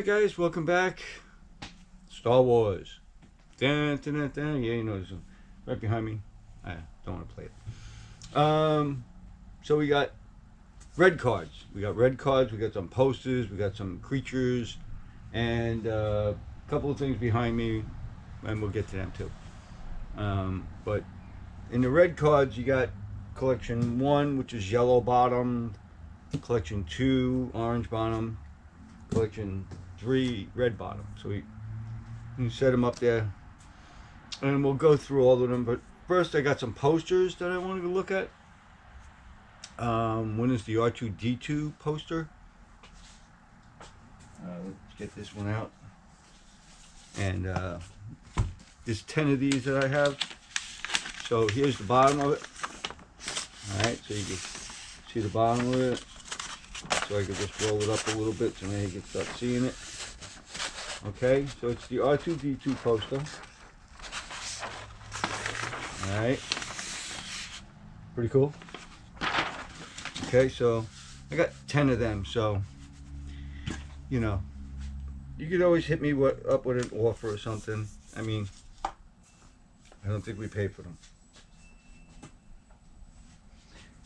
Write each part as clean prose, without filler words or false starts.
Alright guys, welcome back. Star Wars. Dun, dun, dun, dun. Yeah, you know, it's right behind me. I don't want to play it. So we got red cards. We got some posters, we got some creatures, and a couple of things behind me, and we'll get to them too. But in the red cards, you got collection 1, which is yellow bottom, collection 2, orange bottom, collection 3, red bottom. So we set them up there, and we'll go through all of them. But first, I got some posters that I wanted to look at. One is the R2-D2 poster. Let's get this one out. And there's 10 of these that I have. So here's the bottom of it. Alright, so you can see the bottom of it. So I can just roll it up a little bit so now you can start seeing it. Okay, so it's the R2-D2 poster. Alright. Pretty cool. Okay, so I got 10 of them, so you know, you could always hit me up with an offer or something. I mean, I don't think we pay for them.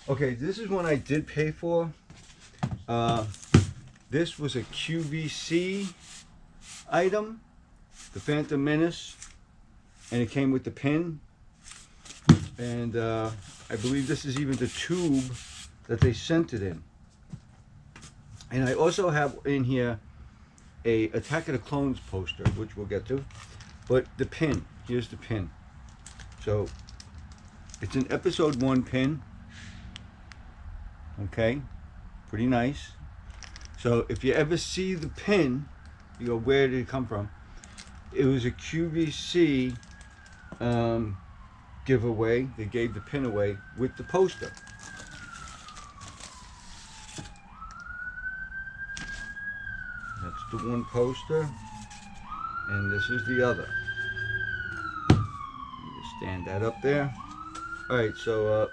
Okay, this is one I did pay for. This was a QVC item, the Phantom Menace, and it came with the pin. And I believe this is even the tube that they sent it in. And I also have in here a Attack of the Clones poster, which we'll get to. But the pin, here's the pin. So it's an episode 1 pin. Okay, pretty nice. So if you ever see the pin, you go, where did it come from? It was a QVC giveaway. They gave the pin away with the poster. That's the one poster, and this is the other. Just stand that up there. Alright, so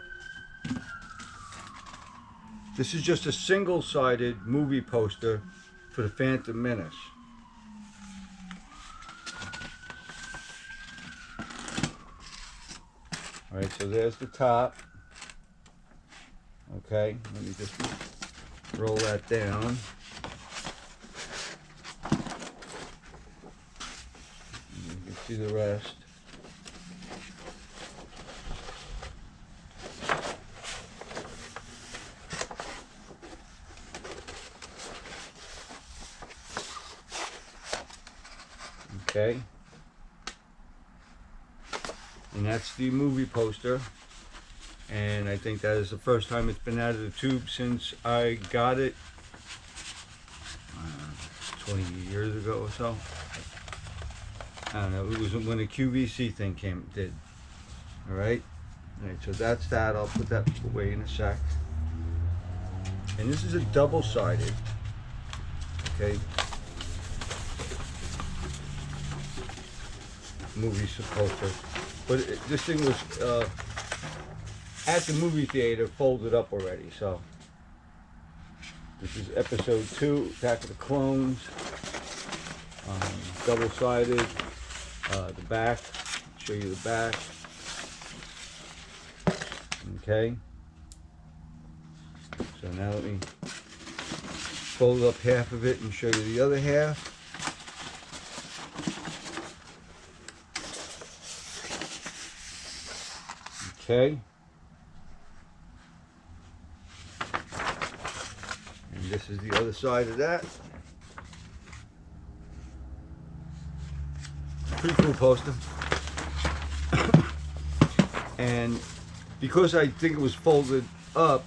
this is just a single-sided movie poster for the Phantom Menace. Alright, so there's the top. Okay, let me just roll that down. You can see the rest. Okay, and that's the movie poster, and I think that is the first time it's been out of the tube since I got it 20 years ago or so. I don't know, it was when the QVC thing did. Alright, so that's that. I'll put that away in a sec. And this is a double-sided, okay, movie poster, but this thing was at the movie theater folded up already. So this is episode 2, Attack of the Clones, double-sided. The back, show you the back. Okay, so now let me fold up half of it and show you the other half. Okay, and this is the other side of that. Pretty cool poster. And because I think it was folded up,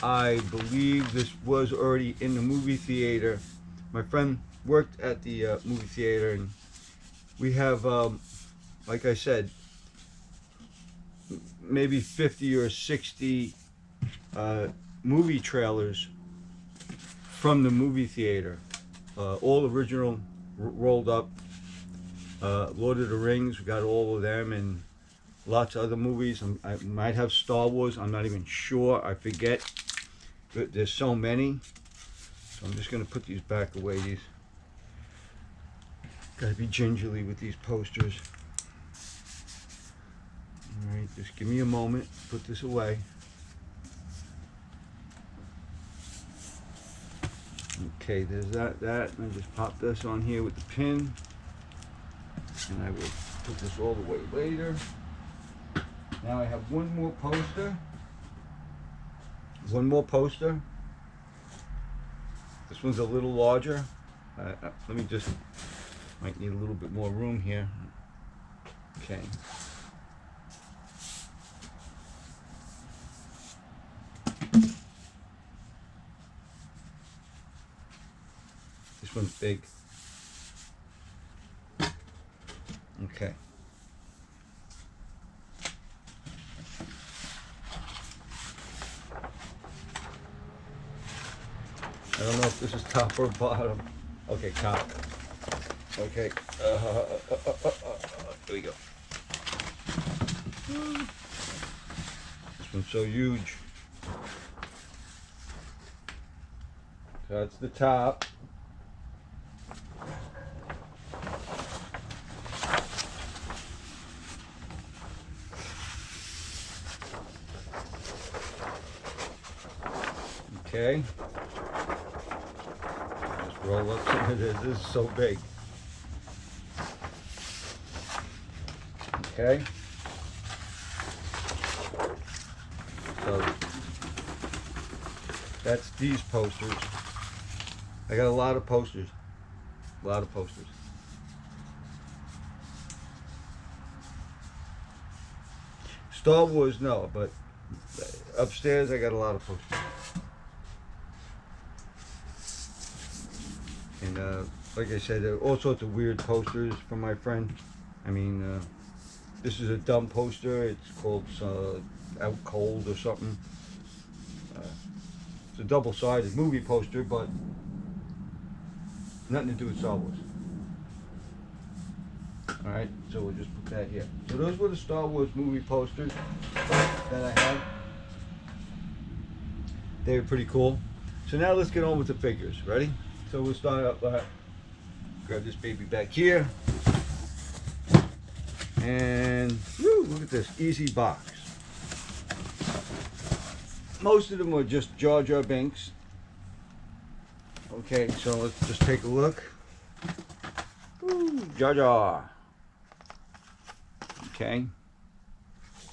I believe this was already in the movie theater. My friend worked at the movie theater, and we have, like I said, maybe 50 or 60 movie trailers from the movie theater, all original, rolled up. Lord of the Rings, we got all of them, and lots of other movies. I might have Star Wars, I'm not even sure, I forget. But there's so many. So I'm just going to put these back away. These Gotta be gingerly with these posters. Alright, just give me a moment. Put this away. Okay, there's that. And I just pop this on here with the pin. And I will put this all the way later. Now I have one more poster. This one's a little larger. Let me just, might need a little bit more room here. Okay. This one's big. Okay. I don't know if this is top or bottom. Okay, top. Okay. Here we go. This one's so huge. So that's the top. Okay. Just roll up some of this. This is so big. Okay. So that's these posters. I got a lot of posters. Star Wars, no, but upstairs I got a lot of posters. And like I said, there are all sorts of weird posters from my friend. I mean, this is a dumb poster. It's called Out Cold or something. It's a double-sided movie poster, but nothing to do with Star Wars. Alright, so we'll just put that here. So those were the Star Wars movie posters that I had. They were pretty cool. So now let's get on with the figures. Ready? So we'll start up, grab this baby back here. And woo, look at this, easy box. Most of them are just Jar Jar Binks. Okay, so let's just take a look. Ooh, Jar Jar. Okay.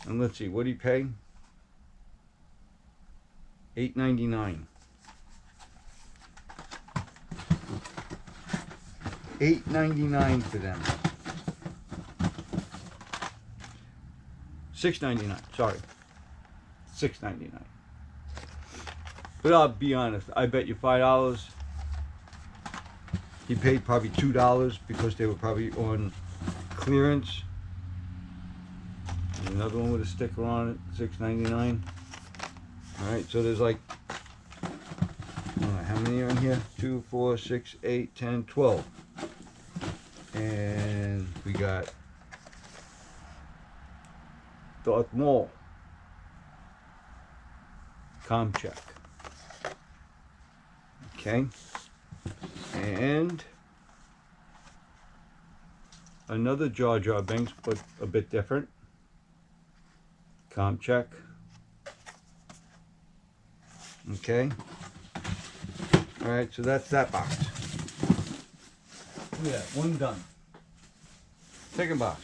And let's see, what did he pay? $8.99. $8.99 for them. $6.99. Sorry, $6.99. But I'll be honest, I bet you $5. He paid probably $2 because they were probably on clearance. And another one with a sticker on it, $6.99. All right, so there's like, how many are in here? 2, 4, 6, 8, 10, 12. And we got Darth Maul, check. Okay, and another Jar Jar Binks, but a bit different. check. Okay. All right, so that's that box. Yeah, one done. Second box.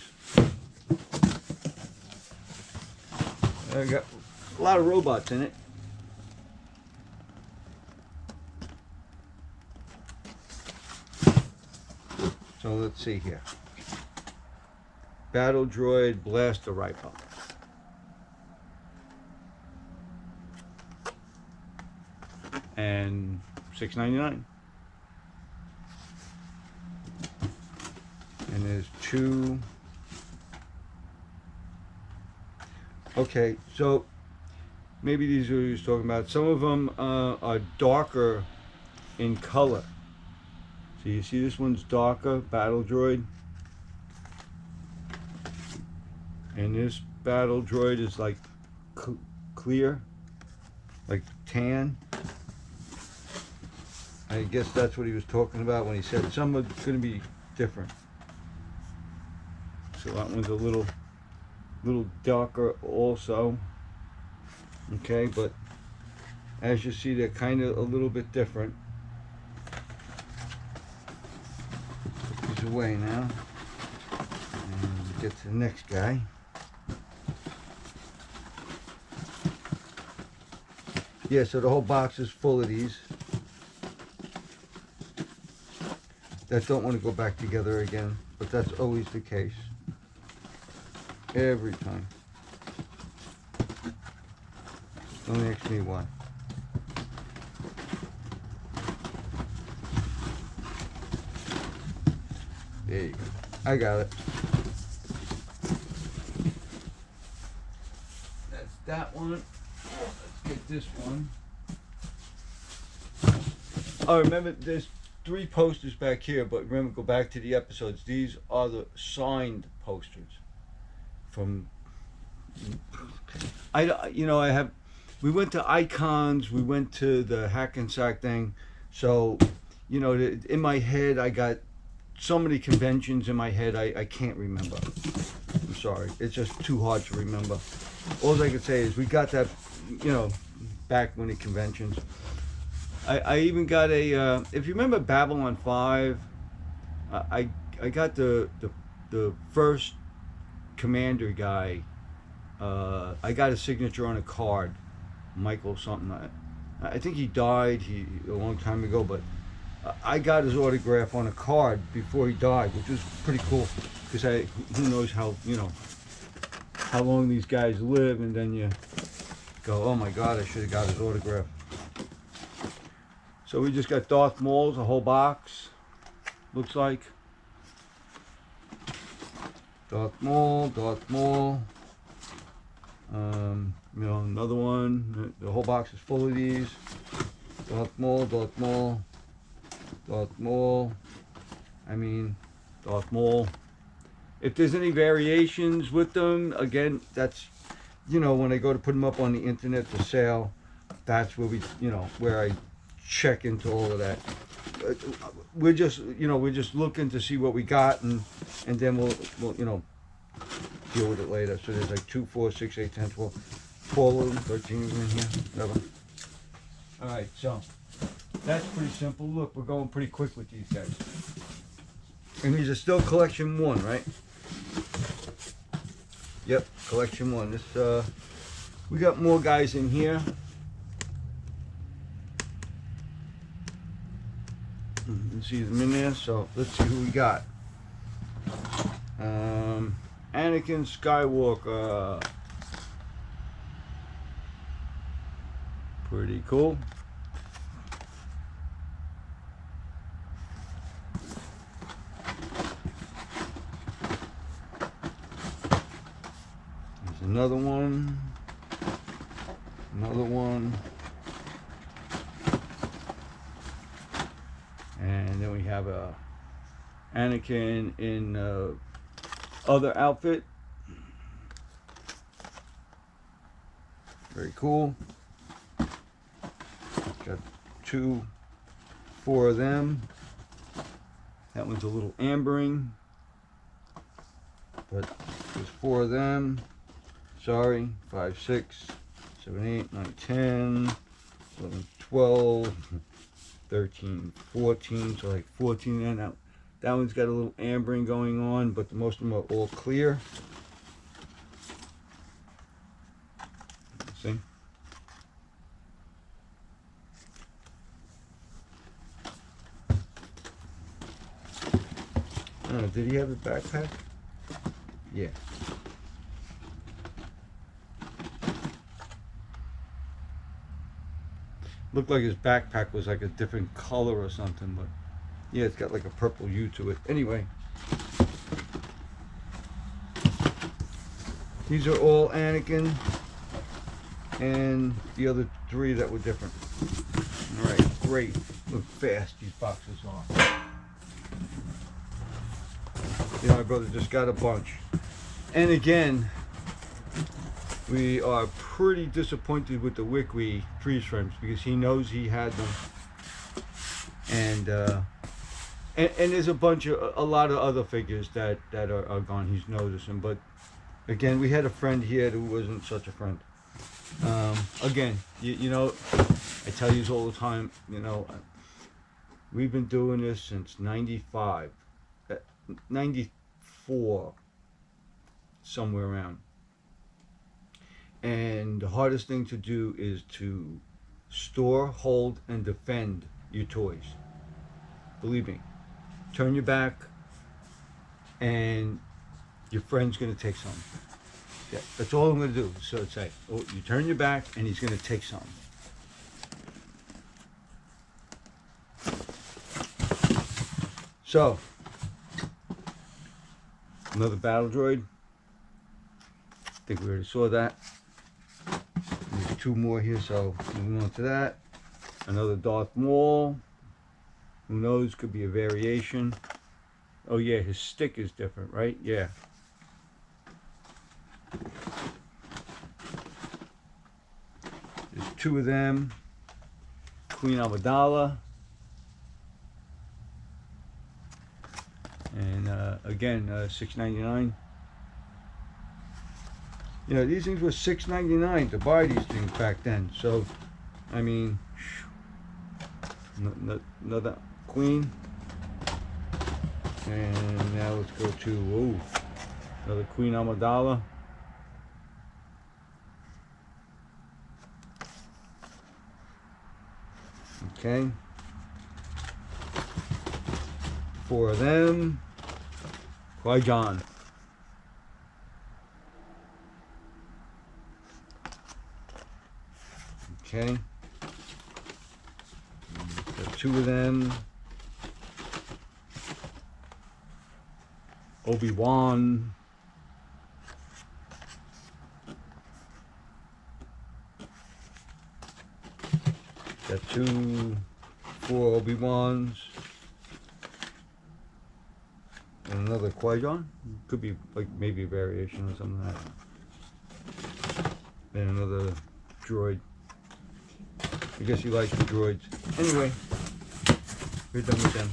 I got a lot of robots in it. So let's see here. Battle Droid Blaster Rifle. And $6.99. And there's two. Okay, so maybe these are what he was talking about. Some of them are darker in color. So you see this one's darker, Battle Droid. And this Battle Droid is like clear, like tan. I guess that's what he was talking about when he said some are going to be different. So that one's a little darker also. Okay, but as you see, they're kind of a little bit different. Put these away now. And get to the next guy. Yeah, so the whole box is full of these that don't want to go back together again, but that's always the case. Every time. Don't ask me why. There you go. I got it. That's that one. Let's get this one. Oh, remember, there's 3 posters back here, but remember, go back to the episodes. These are the signed posters from. We went to Icons, we went to the Hack and Sack thing, so, in my head, I got so many conventions in my head, I can't remember. I'm sorry, it's just too hard to remember. All I can say is we got that, back when the conventions. I even got a, if you remember Babylon 5, I got the first commander guy. I got his signature on a card, Michael something. I think he died a long time ago, but I got his autograph on a card before he died, which was pretty cool, because who knows how long these guys live, and then you go, oh my God, I should have got his autograph. So we just got Darth Maul's, a whole box, looks like. Darth Maul. Another one. The whole box is full of these. Darth Maul. Darth Maul. If there's any variations with them, again, that's, when I go to put them up on the internet for sale, that's where where I check into all of that. We're just looking to see what we got, and then we'll deal with it later. So there's like 2, 4, 6, 8, 10, 12, 4 of them, 13 of them in here, whatever. All right, so that's pretty simple. Look, we're going pretty quick with these guys. And these are still collection 1, right? Yep, collection 1. This we got more guys in here. You can see them in there, so let's see who we got. Anakin Skywalker. Pretty cool. There's another one. And then we have a Anakin in other outfit. Very cool. Got 2, 4 of them. That one's a little ambering, but there's 4 of them. Sorry, 5, 6, 7, 8, 9, 10, 11, 12, 13, 14. So like 14 there now. That one's got a little ambering going on, but most of them are all clear. See? I don't know, did he have a backpack? Yeah. Looked like his backpack was like a different color or something, but yeah, it's got like a purple hue to it. Anyway, these are all Anakin and the other 3 that were different. All right, great. Look fast these boxes are. My brother just got a bunch. And again, we are pretty disappointed with the Wickwee freeze frames because he knows he had them. And And there's a lot of other figures that are gone. He's noticing, but again, we had a friend here who wasn't such a friend. Again, you know, I tell you all the time. You know, we've been doing this since '95, '94, somewhere around. And the hardest thing to do is to store, hold, and defend your toys. Believe me. Turn your back, and your friend's gonna take some. Yeah, that's all I'm gonna do. So it's like, oh, you turn your back, and he's gonna take some. So, another battle droid. I think we already saw that. There's two more here, so moving on to that. Another Darth Maul. Who knows? Could be a variation. Oh yeah, his stick is different, right? Yeah. There's two of them. Queen Amidala. And again, $6.99. You know, these things were $6.99 to buy these things back then. So, I mean, another Queen. And now let's go to another Queen Amidala. Okay. Four of them. Qui-Gon. Okay. Got two of them. Obi-Wan. Got four Obi-Wans. And another Qui-Gon. Could be like maybe a variation or something like that. And another droid. I guess he likes the droids. Anyway, we're done with them.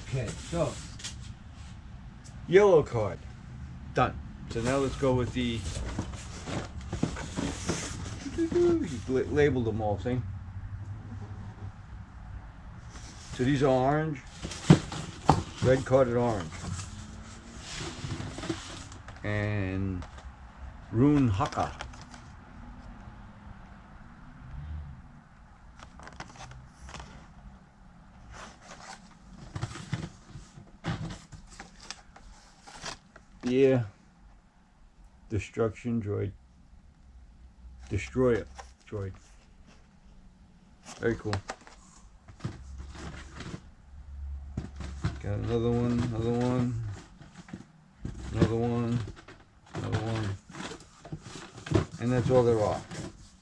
Okay, so yellow card. Done. So now let's go with the labeled them all, see? So these are orange, red carded orange. And Rune Haka. Yeah. Destruction droid. Destroyer droid. Very cool. Got another one, another one, another one, another one. And that's all there are.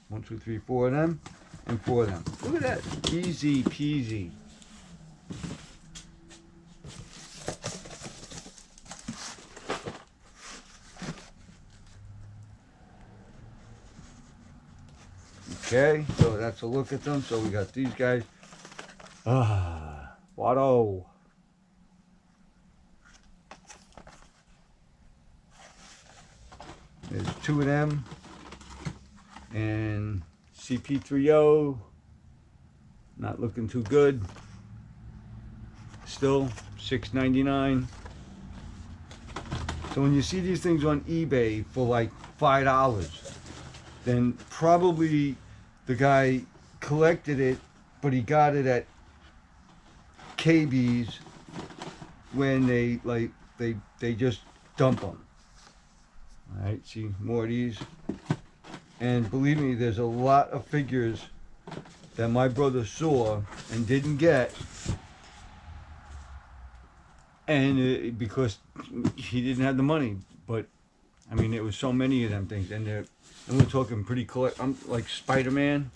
1, 2, 3, 4 of them, and 4 of them. Look at that. Easy peasy. Okay, so that's a look at them. So we got these guys. Watto. There's 2 of them. And CP3O. Not looking too good. Still $6.99. So when you see these things on eBay for like $5, then probably the guy collected it, but he got it at KB's when they just dump them. All right, see more of these. And believe me, there's a lot of figures that my brother saw and didn't get, and because he didn't have the money. But I mean, there was so many of them things, and we're talking pretty I'm like Spider-Man.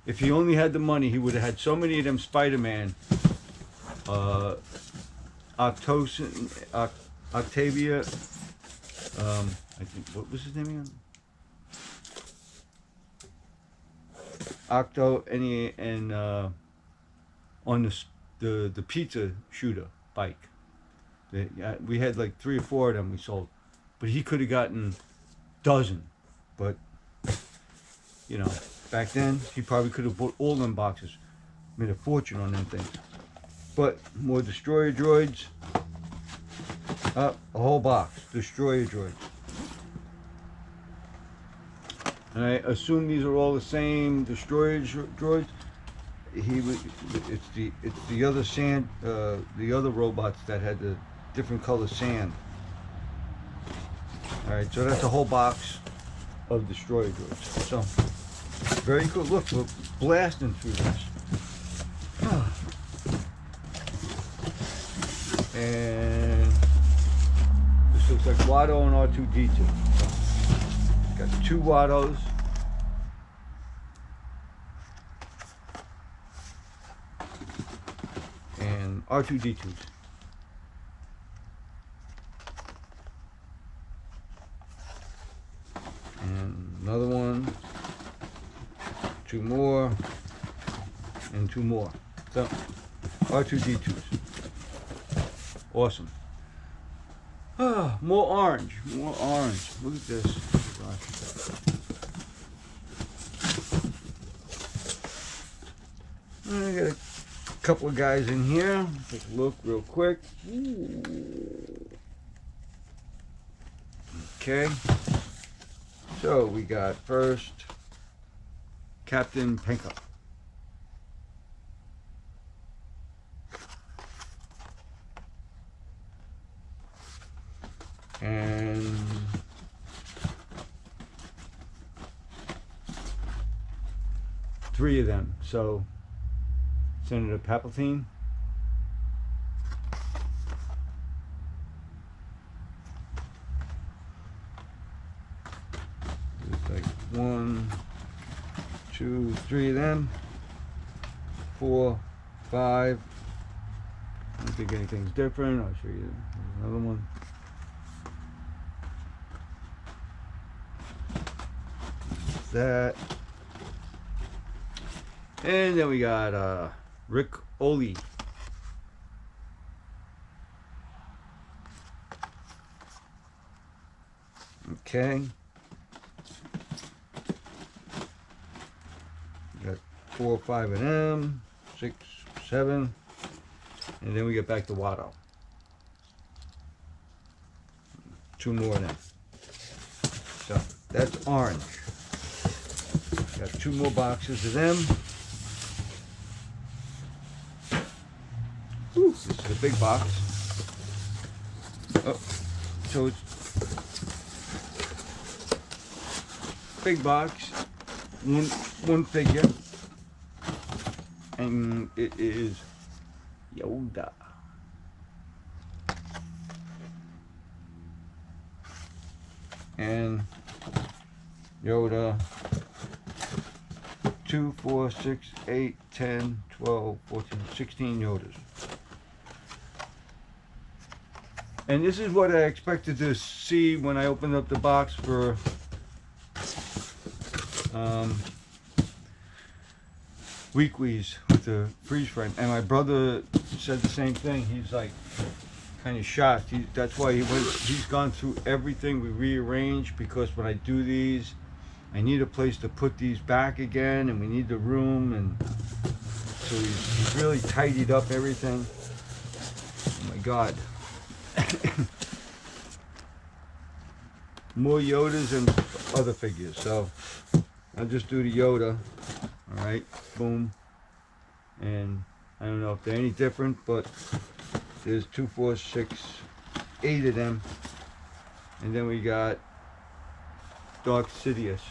If he only had the money, he would have had so many of them Spider-Man. Octavia. I think, what was his name again? Octo, and on the pizza shooter bike. We had like 3 or 4 of them we sold, but he could have gotten dozen. But you know, back then he probably could have bought all them boxes, made a fortune on them things. But more destroyer droids. A whole box destroyer droids. And I assume these are all the same destroyer droids. It's the other sand, the other robots that had the different color sand. All right, so that's a whole box of destroyer droids. So very cool. Look, we're blasting through this. And this looks like Watto and R2-D2. So, got 2 Wattos. And R2-D2s. And another one. 2 more. And 2 more. So, R2-D2s. Awesome. More orange. More orange. Look at this. I got a couple of guys in here. Take a look real quick. Ooh. Okay. So we got first Captain Pinker. And three of them. So Senator Palpatine, there's like 1, 2, 3 of them. 4, 5. I don't think anything's different. I'll show you another one. That, and then we got Rick Oli. Okay, got 4 or 5 of them, 6, 7, and then we get back to Watto. 2 more of them. So that's orange. Got 2 more boxes of them. Ooh, this is a big box. Oh, so it's big box, one figure, and it is Yoda. And Yoda. 2, 4, 6, 8, 10, 12, 14, 16 Yodas. And this is what I expected to see when I opened up the box for Weeklies with the freeze frame. And my brother said the same thing. He's like kind of shocked. That's why he's gone through everything. We rearranged because when I do these, I need a place to put these back again, and we need the room, and so he's really tidied up everything. Oh my God. More Yodas and other figures. So I'll just do the Yoda. All right, boom. And I don't know if they're any different, but there's 2, 4, 6, 8 of them. And then we got Darth Sidious.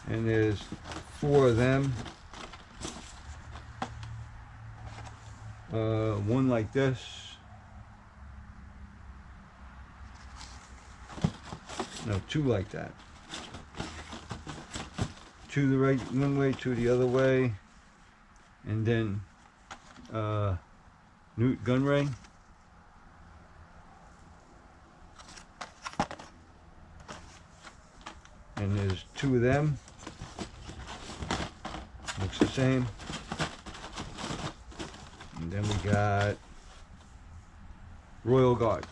And there's 4 of them. One like this. No, 2 like that. 2 the right one way, 2 the other way. And then Newt Gunray. and there's 2 of them. Looks the same. And then we got Royal Guard.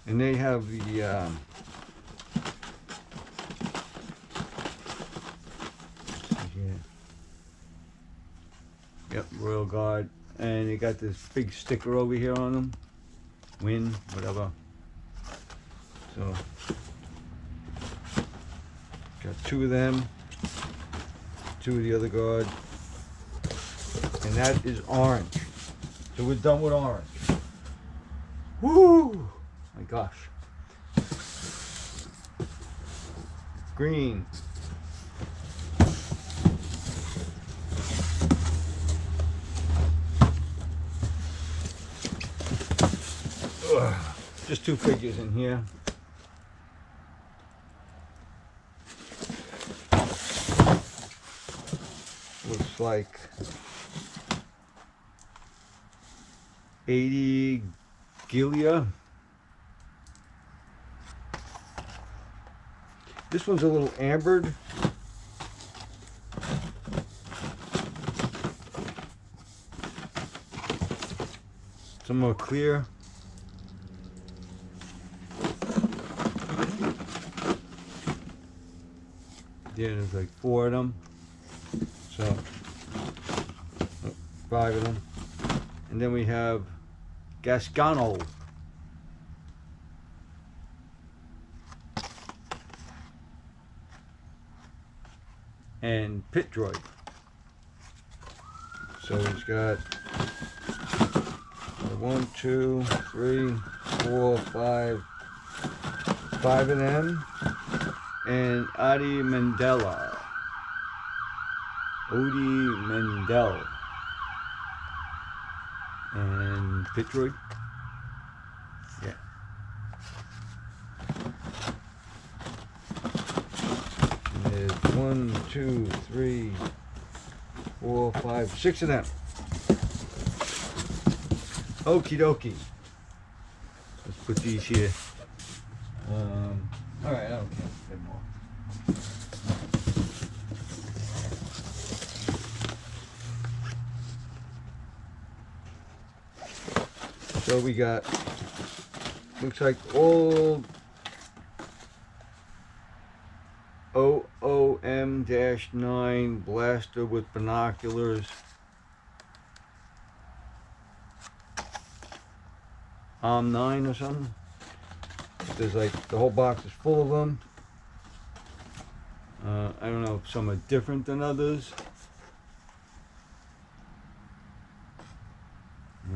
And they have the yeah. Yep, Royal Guard. And they got this big sticker over here on them. Win, whatever. So, got 2 of them. 2 of the other guard. And that is orange. So we're done with orange. Woo! My gosh. Green. Ugh. Just 2 figures in here. Looks like 80 Gilia. This one's a little ambered. Some more clear. Yeah, there's like 4 of them. So, 5 of them. And then we have Gascano. And Pit Droid. So he's got 1, 2, 3, 4, 5 of them. And Adi Mandela. Odie Mendel. And Pit Droid. Yeah. And there's 1, 2, 3, 4, 5, 6 of them. Okie dokie. Let's put these here. Alright, I don't care. Get more. So we got, looks like old OOM-9 blaster with binoculars. OM-9 or something. There's like, the whole box is full of them. I don't know if some are different than others.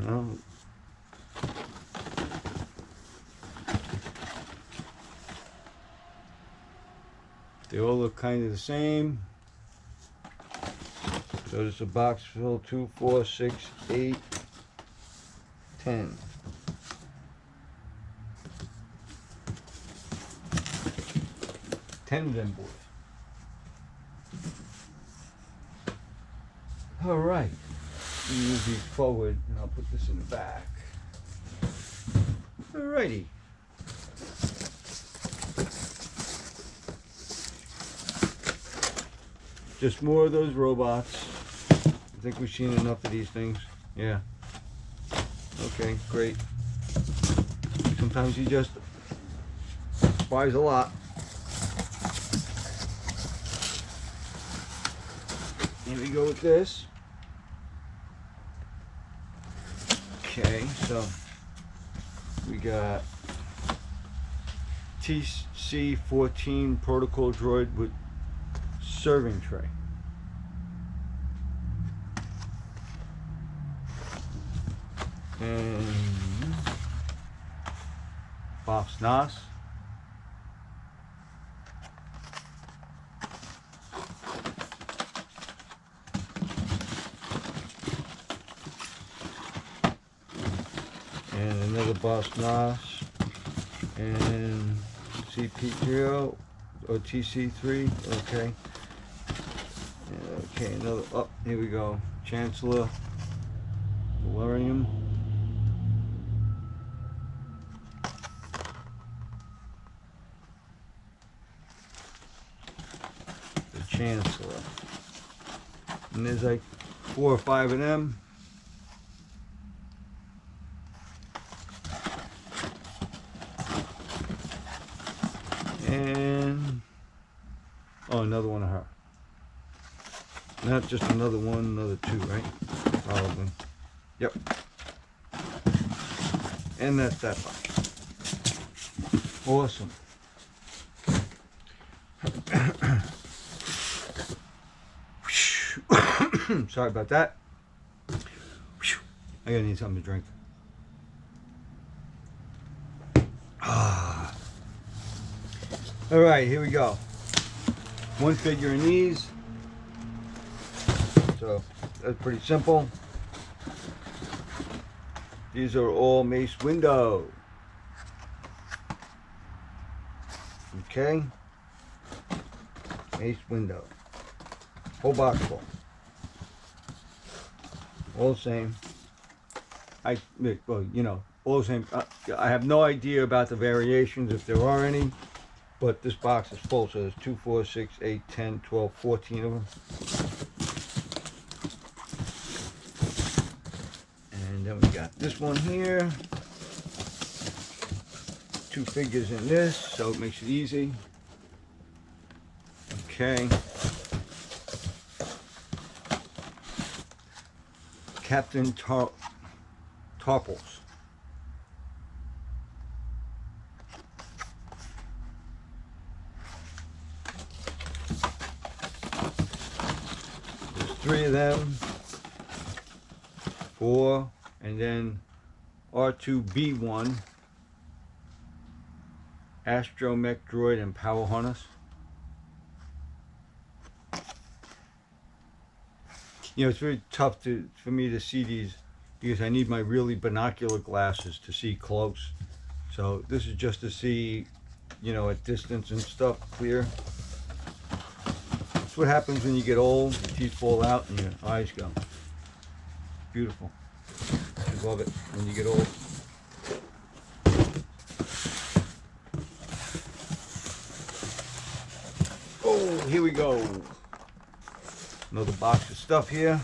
No. They all look kind of the same. So there's a box full, 2, 4, 6, 8, 10. Of them boys. All right. Move these forward, and I'll put this in the back. All righty. Just more of those robots. I think we've seen enough of these things. Yeah. Okay, great. Sometimes he just buys a lot. Here we go with this. Okay, so we got TC-14 protocol droid with serving tray. And Boss Nass. And another Boss Nass. And CP0 or TC3. Okay. Okay, another. Oh, here we go. Chancellor Valerium. Chancellor. And there's like 4 or 5 of them. And oh, another one of her. Not just another one, another 2, right? Probably. Yep. And that's that box. Awesome. Sorry about that. I gotta need something to drink. All right, here we go. One figure in these. So that's pretty simple. These are all Mace Windu. Okay. Mace Windu. Whole box full. All the same. Well, you know, all the same. I have no idea about the variations, if there are any, but this box is full, so there's 2, 4, 6, 8, 10, 12, 14 of them. And then we got this one here. 2 figures in this, so it makes it easy. Okay. Captain Tarples. There's 3 of them. 4, and then R2B1, Astromech Droid and Power Harness. You know, it's very tough for me to see these because I need my really binocular glasses to see close. So this is just to see, you know, at distance and stuff clear. That's what happens when you get old. Your teeth fall out and your eyes go. Beautiful. I love it when you get old. Oh, here we go. Another box of stuff here.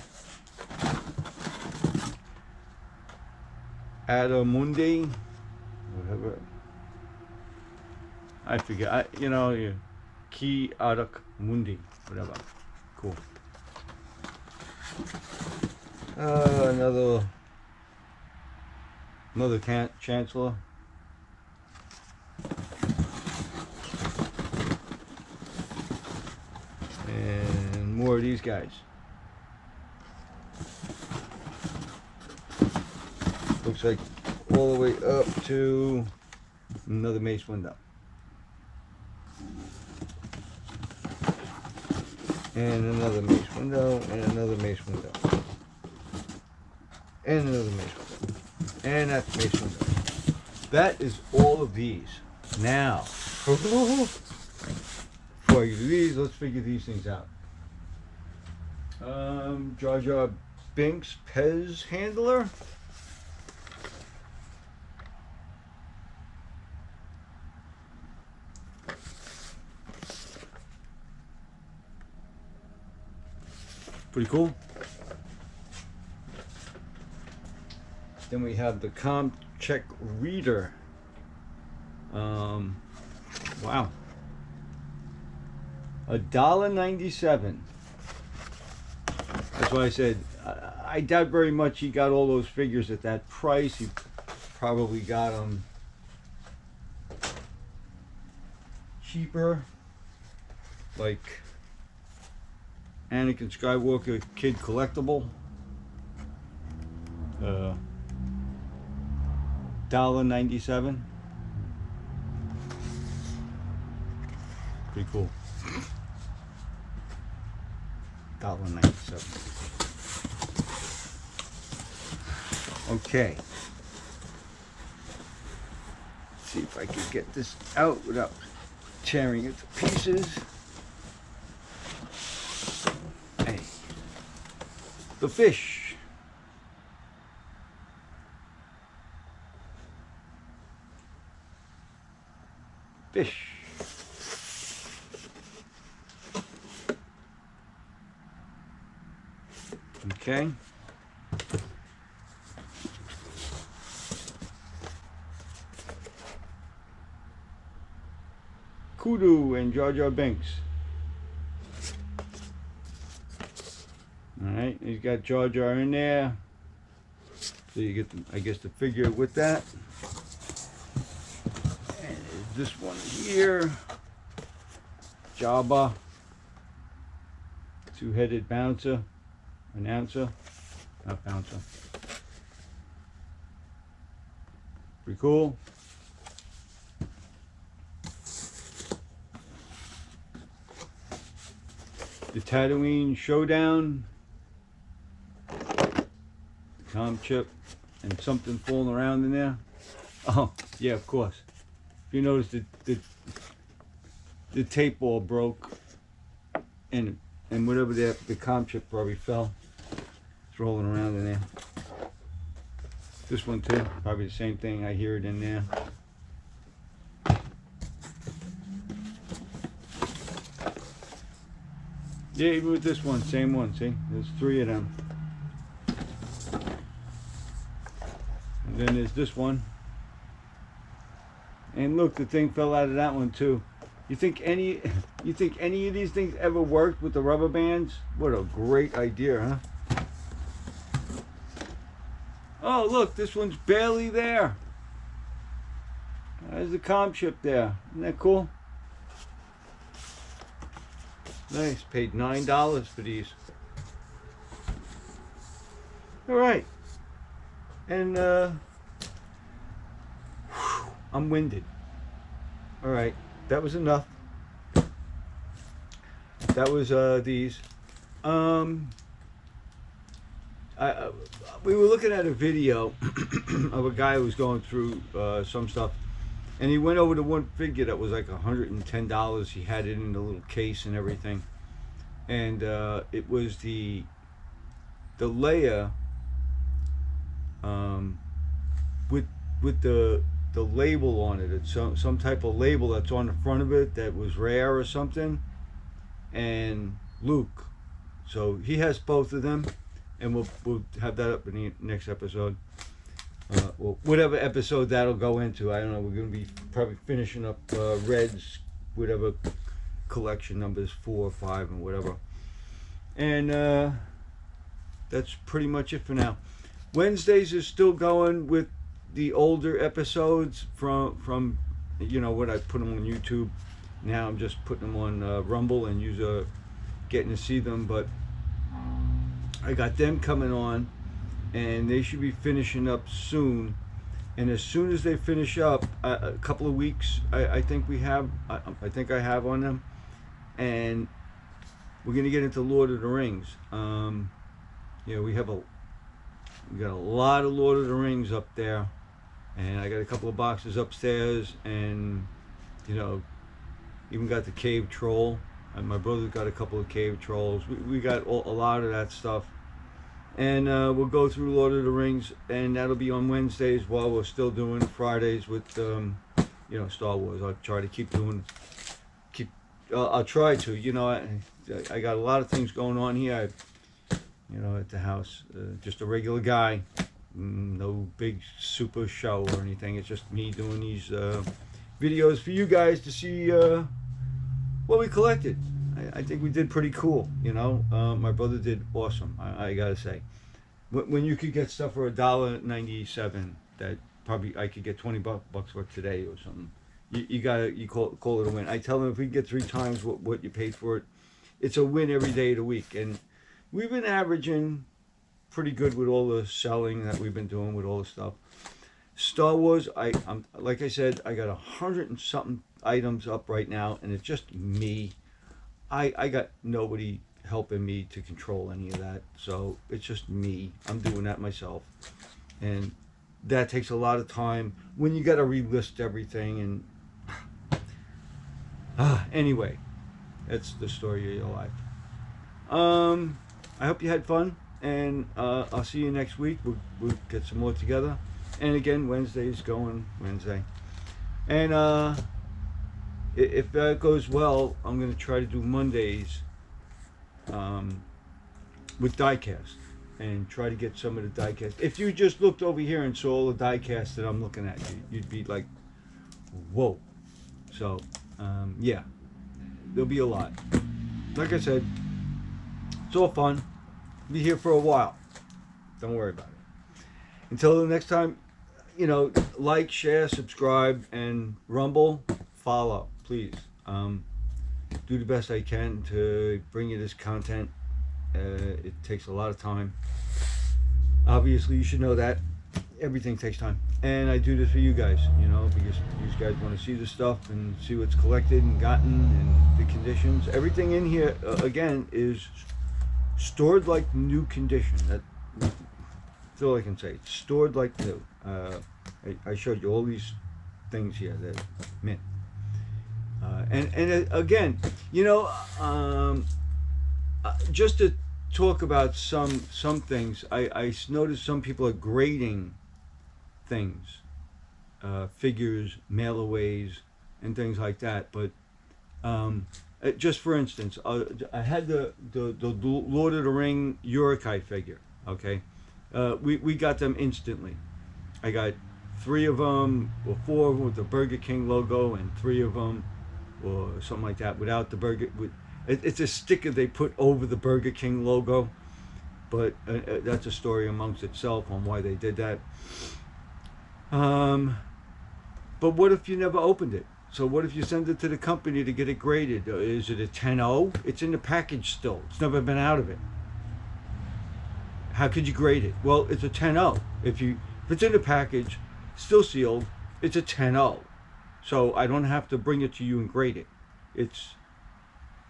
Adamundi, whatever. I forget. You know, Ki Adak Mundi, whatever. Cool. Another Chancellor. And more of these guys. Looks like all the way up to another Mace Windu. And another Mace Windu, and another Mace Windu. And another Mace Windu. And that's Mace Windu. That is all of these. Now, before I do these, let's figure these things out. Jar Jar Binks Pez handler. Pretty cool. Then we have the Com Check Reader. Wow. $1.97. That's why I said I doubt very much he got all those figures at that price. He probably got them cheaper, like Anakin Skywalker Kid Collectible. $1.97. Pretty cool. $1.97. Okay. Let's see if I can get this out without tearing it to pieces. Hey. The fish. Fish. Okay. Kudu and Jar Jar Binks. Alright, he's got Jar Jar in there. So you get, I guess, the figure with that. And there's this one here. Jabba. Two-headed bouncer. Announcer. Not bouncer. Pretty cool. The Tatooine Showdown. The comm chip. And something falling around in there. Oh, yeah, of course. If you notice, the tape ball broke. And whatever the comm chip probably fell. It's rolling around in there. This one too, probably the same thing. I hear it in there. Yeah, even with this one, same one, see? There's 3 of them. And then there's this one. And look, the thing fell out of that one too. You think any of these things ever worked with the rubber bands? What a great idea, huh? Oh, look, this one's barely there. There's the comm chip there. Isn't that cool? Nice. Paid $9 for these. All right. And I'm winded. All right. That was enough. That was these. We were looking at a video of a guy who was going through some stuff, and he went over to one figure that was like $110. He had it in the little case and everything, and it was the Leia with the label on it. It's some type of label that's on the front of it that was rare or something, and Luke. So he has both of them, and we'll have that up in the next episode. Well, whatever episode that'll go into, I don't know. We're gonna be probably finishing up Red's whatever collection numbers 4 or 5 and whatever, and that's pretty much it for now. Wednesdays is still going with the older episodes from you know what, I put them on YouTube. Now I'm just putting them on Rumble and getting to see them, but I got them coming on, and they should be finishing up soon. And as soon as they finish up, a couple of weeks, I think we have. I think I have on them, and we're gonna get into Lord of the Rings. Yeah, we got a lot of Lord of the Rings up there, and I got a couple of boxes upstairs, and you know, even got the cave troll. And my brother got a couple of cave trolls. We got a lot of that stuff. And we'll go through Lord of the Rings, and that'll be on Wednesdays while we're still doing Fridays with, you know, Star Wars. I'll try to I'll try to, you know, I got a lot of things going on here, you know, at the house. Just a regular guy. No big super show or anything. It's just me doing these videos for you guys to see what we collected. I think we did pretty cool, you know. My brother did awesome, I gotta say. When you could get stuff for $1.97, that probably I could get 20 bucks worth today or something. You call it a win. I tell them if we get 3 times what you paid for it, it's a win every day of the week. And we've been averaging pretty good with all the selling that we've been doing with all the stuff. Star Wars, I'm like I said, I got 100 and something items up right now, and it's just me. I got nobody helping me to control any of that, so it's just me. I'm doing that myself, and that takes a lot of time when you got to relist everything. And anyway, that's the story of your life. I hope you had fun, and I'll see you next week. We'll get some more together. And again, Wednesday's going Wednesday, and if that goes well, I'm going to try to do Mondays with diecast. and try to get some of the die cast. If you just looked over here and saw all the die casts that I'm looking at, you'd be like, whoa. So, yeah, there'll be a lot. Like I said, it's all fun. Be here for a while. Don't worry about it. Until the next time, like, share, subscribe, and Rumble, follow, please. Do the best I can to bring you this content. It takes a lot of time. Obviously, you should know that. Everything takes time. And I do this for you guys, because you guys want to see the stuff and see what's collected and gotten and the conditions. Everything in here, again, is stored like new condition. That's all I can say. It's stored like new. I showed you all these things here that mint. And again, just to talk about some things, I noticed some people are grading things, figures, mail-aways, and things like that. But just for instance, I had the Lord of the Ring Uruk-hai figure. Okay, we got them instantly. I got 3 of them, or 4 of them with the Burger King logo, and 3 of them, or something like that, without the Burger. It's a sticker they put over the Burger King logo, but that's a story amongst itself on why they did that. But what if you never opened it? So what if you send it to the company to get it graded? Is it a 10-0? It's in the package still. It's never been out of it. How could you grade it? Well, it's a 10-0. If it's in the package, still sealed, it's a 10-0. So I don't have to bring it to you and grade it. It's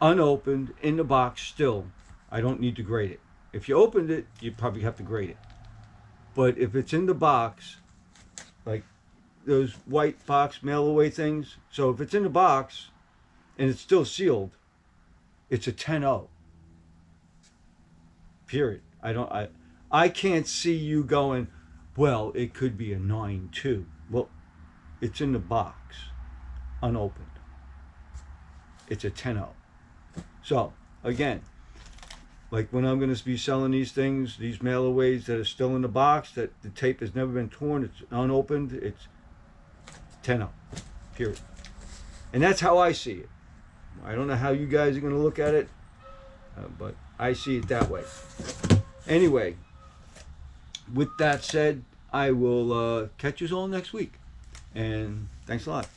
unopened, in the box still. I don't need to grade it. If you opened it, you'd probably have to grade it. But if it's in the box, like those white box mail-away things, so if it's in the box and it's still sealed, it's a 10-0. Period. I can't see you going, well, it could be a 9-2. Well, it's in the box, unopened. It's a 10-0. So, again, like when I'm going to be selling these things, these mail-aways that are still in the box, that the tape has never been torn, it's unopened, it's 10-0. Period. And that's how I see it. I don't know how you guys are going to look at it, but I see it that way. Anyway, with that said, I will catch you all next week. And thanks a lot.